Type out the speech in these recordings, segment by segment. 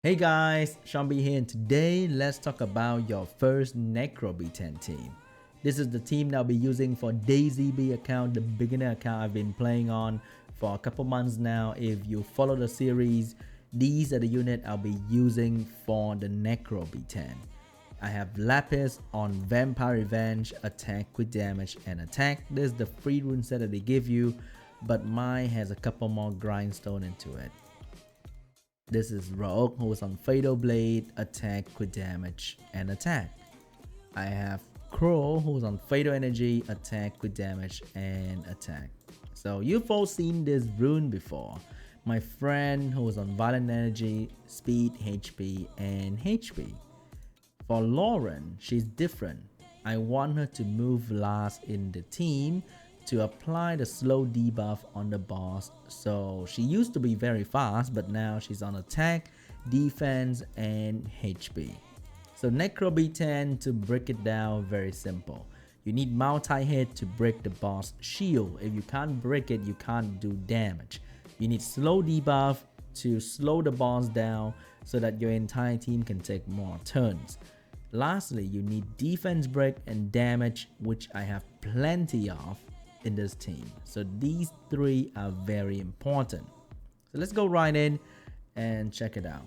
Hey guys, SeanB here, and today let's talk about your first Necro B10 team. This is the team that I'll be using for DaisyB account, the beginner account I've been playing on for a couple months now. If you follow the series, these are the unit I'll be using for the Necro B10. I have Lapis on Vampire Revenge, attack, crit damage, and attack. This is the free rune set that they give you, but mine has a couple more grindstone into it. This is Raoq, who is on Fatal Blade, attack, crit damage, and attack. I have Crow, who's on Fatal Energy, attack, crit damage, and attack. So you've all seen this rune before. My friend, who is on Violent Energy, Speed, HP, and HP. For Loren, she's different. I want her to move last in the team to apply the slow debuff on the boss. So she used to be very fast, but now she's on attack, defense, and HP. So Necro B10, to break it down, very simple. You need multi-hit to break the boss shield. If you can't break it, you can't do damage. You need slow debuff to slow the boss down so that your entire team can take more turns. Lastly, you need defense break and damage, which I have plenty of in this team. So these three are very important. So let's go right in and check it out.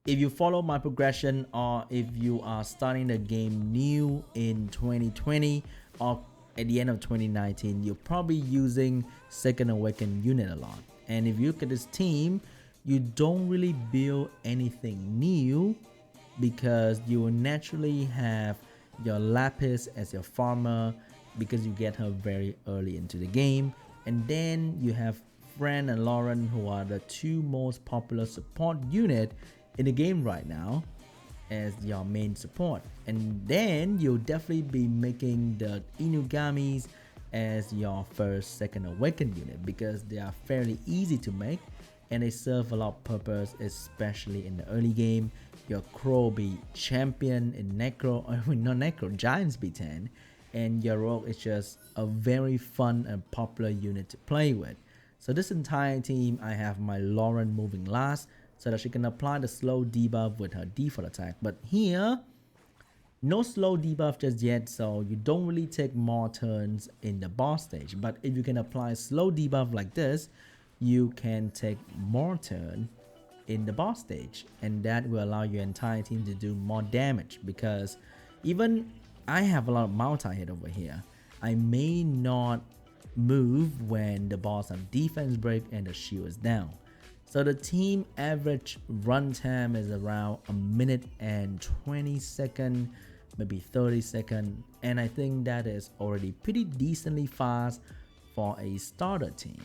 If you follow my progression, or if you are starting the game new in 2020 or at the end of 2019, you're probably using Second Awakened unit a lot. And if you look at this team, you don't really build anything new because you will naturally have your Lapis as your farmer, because you get her very early into the game. And then you have Fran and Loren, who are the two most popular support unit in the game right now as your main support. And then you'll definitely be making the Inugamis as your first Second Awakened unit, because they are fairly easy to make and they serve a lot of purpose, especially in the early game. Your Crow be champion in Necro, not Necro, Giants B10, and your Raoq is just a very fun and popular unit to play with. So this entire team, I have my Loren moving last so that she can apply the slow debuff with her default attack. But here, no slow debuff just yet, so you don't really take more turns in the boss stage. But if you can apply slow debuff like this, you can take more turn in the boss stage, and that will allow your entire team to do more damage, because even I have a lot of multi-hit over here. I may not move when the boss have defense break and the shield is down. So the team average runtime is around a minute and 20 seconds, maybe 30 seconds, and I think that is already pretty decently fast for a starter team.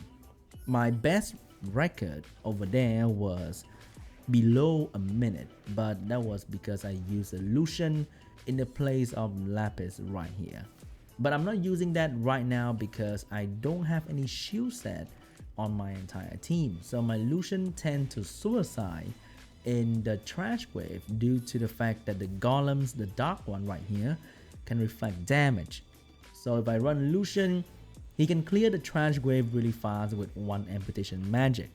My best record over there was below a minute, but that was because I used a Lucian in the place of Lapis right here. But I'm not using that right now because I don't have any shield set on my entire team. So my Lucian tend to suicide in the trash wave due to the fact that the golems, the dark one right here, can reflect damage. So if I run Lucian, he can clear the trash wave really fast with one amputation magic,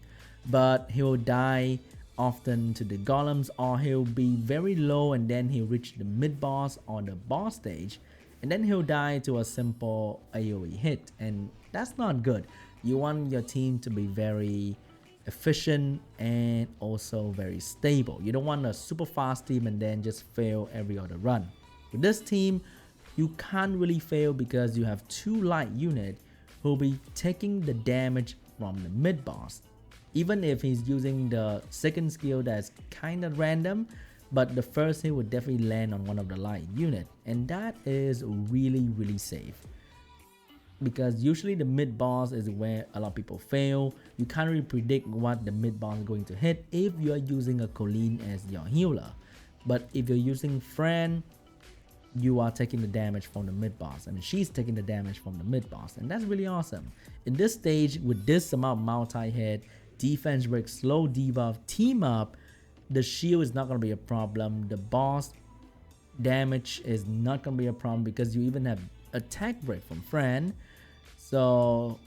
but he'll die often to the golems, or he'll be very low and then he'll reach the mid boss or the boss stage, and then he'll die to a simple AoE hit, and that's not good. You want your team to be very efficient and also very stable. You don't want a super fast team and then just fail every other run. With this team, you can't really fail because you have two light units who'll be taking the damage from the mid boss. Even if he's using the second skill that's kind of random, but the first hit would definitely land on one of the light unit, and that is really safe, because usually the mid boss is where a lot of people fail. You can't really predict what the mid boss is going to hit if you're using a Colleen as your healer. But if you're using Fran, you are taking the damage from the mid boss, and she's taking the damage from the mid boss, and that's really awesome. In this stage, with this amount of multi-hit, defense break, slow debuff, team up, the shield is not going to be a problem. The boss damage is not going to be a problem because you even have attack break from Fran. So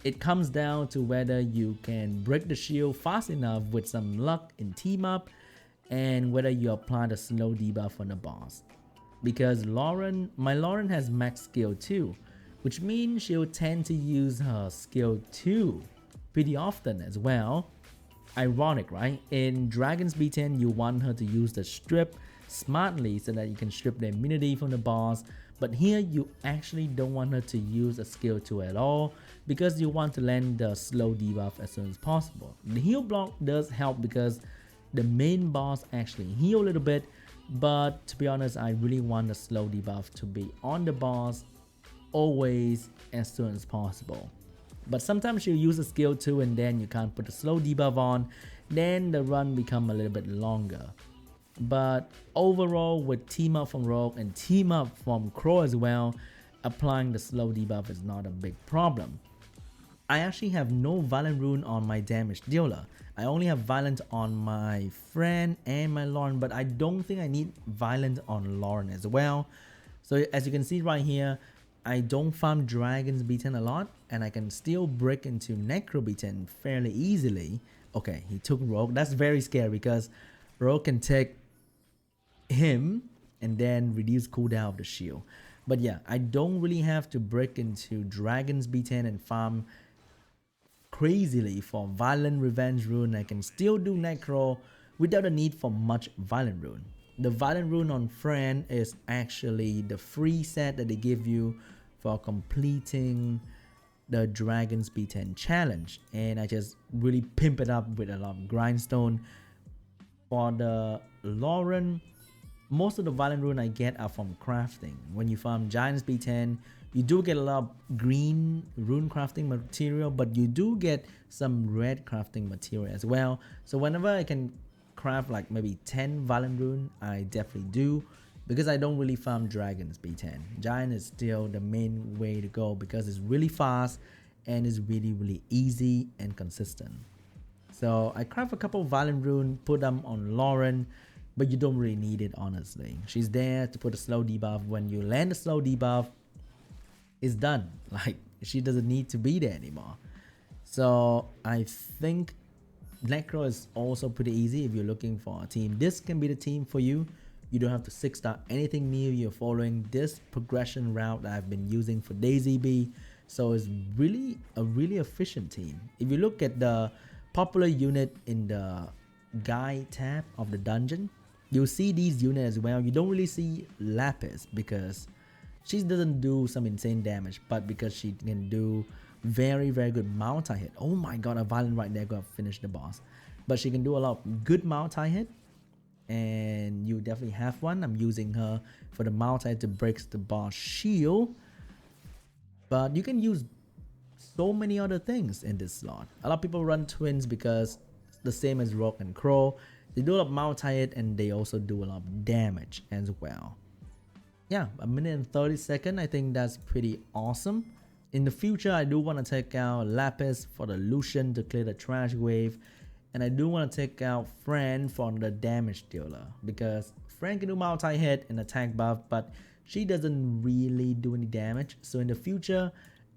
it comes down to whether you can break the shield fast enough with some luck in team up, and whether you apply the slow debuff on the boss. Because my Loren has max skill 2, which means she'll tend to use her skill 2 pretty often as well. Ironic, right? In Dragon's B10, you want her to use the strip smartly so that you can strip the immunity from the boss, but here you actually don't want her to use a skill 2 at all because you want to land the slow debuff as soon as possible. The heal block does help because the main boss actually heal a little bit, but to be honest, I really want the slow debuff to be on the boss always as soon as possible. But sometimes you use a skill 2 and then you can't put the slow debuff on, then the run become a little bit longer. But overall, with team up from Raoq and team up from Crow as well, applying the slow debuff is not a big problem. I actually have no violent rune on my damage dealer. I only have violent on my Fran and my Loren, but I don't think I need violent on Loren as well. So as you can see right here, I don't farm Dragon's B10 a lot, and I can still break into Necro B10 fairly easily. Okay, he took Raoq. That's very scary because Raoq can take him and then reduce cooldown of the shield. But yeah, I don't really have to break into Dragon's B10 and farm crazily for violent revenge rune. I can still do Necro without a need for much violent rune. The violent rune on Fran is actually the free set that they give you for completing the Dragon's B10 challenge, and I just really pimp it up with a lot of grindstone. For the Loren, most of the violent rune I get are from crafting. When you farm Giant's B10, you do get a lot of green rune crafting material, but you do get some red crafting material as well. So whenever I can craft like maybe 10 violent rune, I definitely do, because I don't really farm Dragon's B10. Giant is still the main way to go because it's really fast and is really easy and consistent. So I craft a couple of violent rune, put them on Loren, but you don't really need it, honestly. She's there to put a slow debuff. When you land a slow debuff, it's done. Like, she doesn't need to be there anymore. So I think Necro is also pretty easy if you're looking for a team. This can be the team for you. You don't have to 6-star anything new. You're following this progression route that I've been using for DaisyB. So it's really a efficient team. If you look at the popular unit in the guide tab of the dungeon, you'll see these units as well. You don't really see Lapis because she doesn't do some insane damage, but because she can do very good multi-hit. Oh my god, a violent right there gonna finish the boss. But she can do a lot of good multi-hit, and you definitely have one. I'm using her for the multi to break the boss shield, but you can use so many other things in this slot. A lot of people run twins because it's the same as Raoq and Crow. They do a lot of multi-hit and they also do a lot of damage as well. Yeah, a minute and 30 seconds. I think that's pretty awesome. In the future, I do want to take out Lapis for the Lucian to clear the trash wave, and I do want to take out Fran for the damage dealer because Fran can do multi-hit and attack buff, but she doesn't really do any damage. So in the future,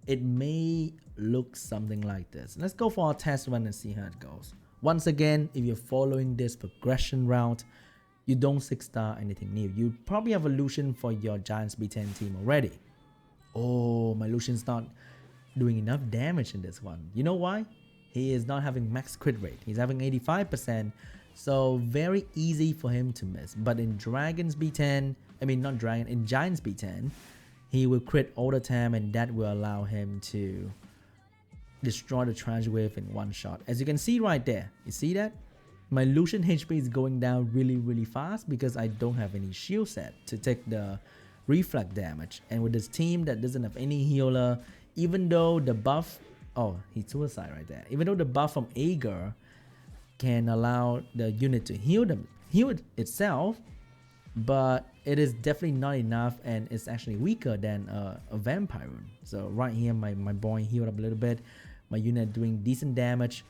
it may look something like this. Let's go for our test run and see how it goes. Once again, if you're following this progression route, you don't 6-star anything new. You probably have a Lucian for your Giants B10 team already. Oh, my Lucian's not doing enough damage in this one. You know why? He is not having max crit rate. He's having 85%, so very easy for him to miss. But in Dragon's B10, I mean not Dragon, in Giant's B10, he will crit all the time, and that will allow him to destroy the trash wave in one shot. As you can see right there, you see that? My Lucian HP is going down really fast because I don't have any shield set to take the reflect damage. And with this team that doesn't have any healer, even though the buff, oh, he suicide right there. Even though the buff from Ager can allow the unit to heal itself, but it is definitely not enough, and it's actually weaker than a vampire rune. So right here, my boy healed up a little bit. My unit doing decent damage,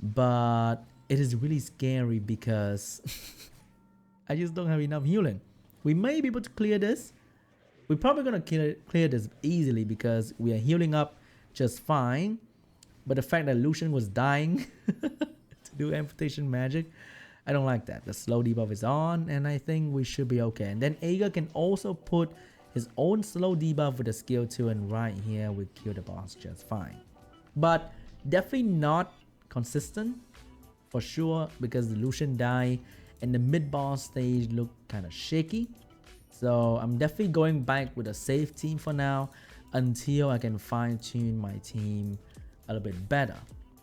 but it is really scary because I just don't have enough healing. We may be able to clear this. We're probably gonna clear this easily because we are healing up just fine. But the fact that Lucian was dying to do amputation magic, I don't like that. The slow debuff is on, and I think we should be okay. And then Ager can also put his own slow debuff with the skill 2, and right here we kill the boss just fine. But definitely not consistent for sure, because the Lucian died and the mid boss stage looked kind of shaky. So I'm definitely going back with a safe team for now until I can fine tune my team a little bit better.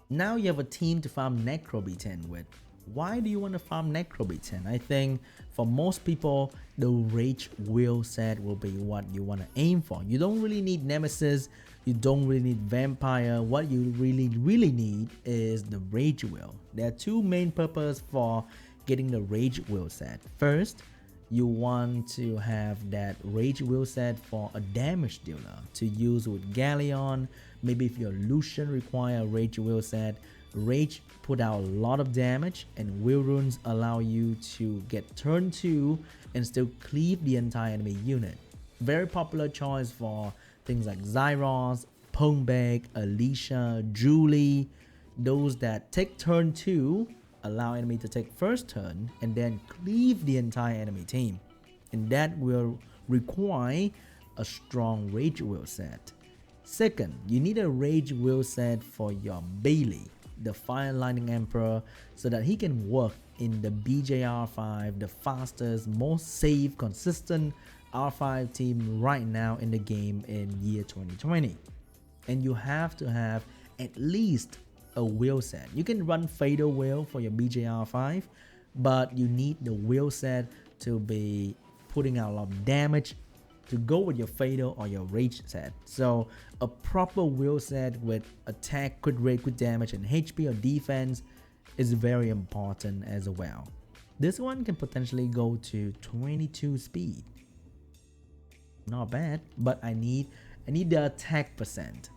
Now you have a team to farm Necro B10 with. Why do you want to farm Necro B10? I think for most people, the Rage Wheel set will be what you want to aim for. You don't really need Nemesis, you don't really need Vampire. What you really need is the Rage Wheel. There are two main purposes for getting the Rage Wheel set. First, you want to have that Rage Wheel set for a damage dealer to use with Galleon. Maybe if your Lucian require a Rage Wheel set, Rage put out a lot of damage, and Wheel Runes allow you to get turn 2 and still cleave the entire enemy unit. Very popular choice for things like Zyros, Pongbek, Alicia, Julie. Those that take turn 2 allow enemy to take first turn and then cleave the entire enemy team, and that will require a strong Rage Wheel set. Second, you need a Rage Wheel set for your Bailey, the Fire Lightning Emperor, so that he can work in the BJR5, the fastest, most safe, consistent R5 team right now in the game in year 2020. And you have to have at least a wheel set. You can run Fatal Wheel for your BJR5, but you need the wheel set to be putting out a lot of damage to go with your Fatal or your Rage set. So a proper wheel set with attack, crit rate, crit damage, and HP or defense is very important as well. This one can potentially go to 22 speed. Not bad, but I need the attack percent.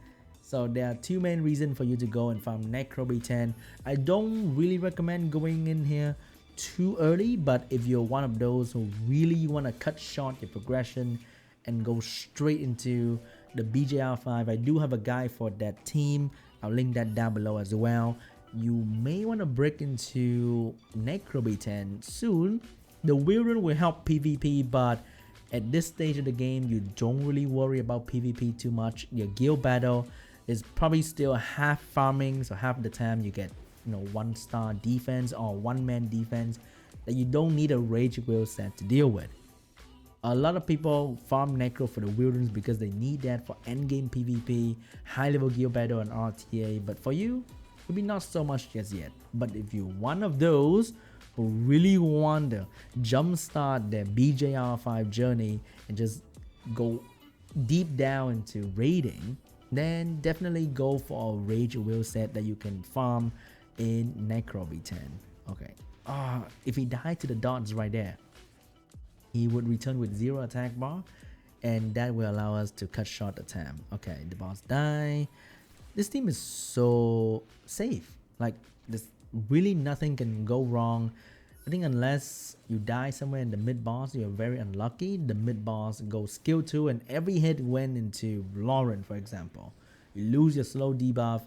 So there are two main reasons for you to go and farm Necro B10. I don't really recommend going in here too early, but if you're one of those who really want to cut short your progression and go straight into the BJR5, I do have a guide for that team. I'll link that down below as well. You may want to break into Necro B10 soon. The Wheel Rune will help PvP, but at this stage of the game, you don't really worry about PvP too much. Your guild battle is probably still half farming, so half the time you get 1-star defense or one-man defense that you don't need a Rage Wheel set to deal with. A lot of people farm Necro for the Wheel Runes because they need that for endgame PvP, high-level guild battle, and RTA, but for you, maybe not so much just yet. But if you're one of those who really want to jumpstart their BJR5 journey and just go deep down into raiding, then definitely go for a Rage Wheel set that you can farm in Necro B10. Okay. If he died to the dots right there, he would return with 0 attack bar, and that will allow us to cut short the time. Okay, the boss die. This team is so safe. Like, there's really nothing can go wrong. I think unless you die somewhere in the mid boss, you're very unlucky. The mid boss goes skill 2 and every hit went into Loren, for example. You lose your slow debuff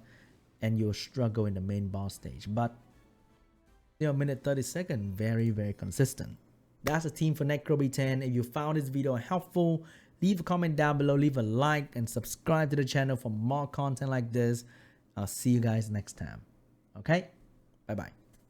and you'll struggle in the main boss stage. But minute 30-second, very consistent. That's a team for Necro B10. If you found this video helpful, leave a comment down below, leave a like, and subscribe to the channel for more content like this. I'll see you guys next time. Okay? Bye-bye.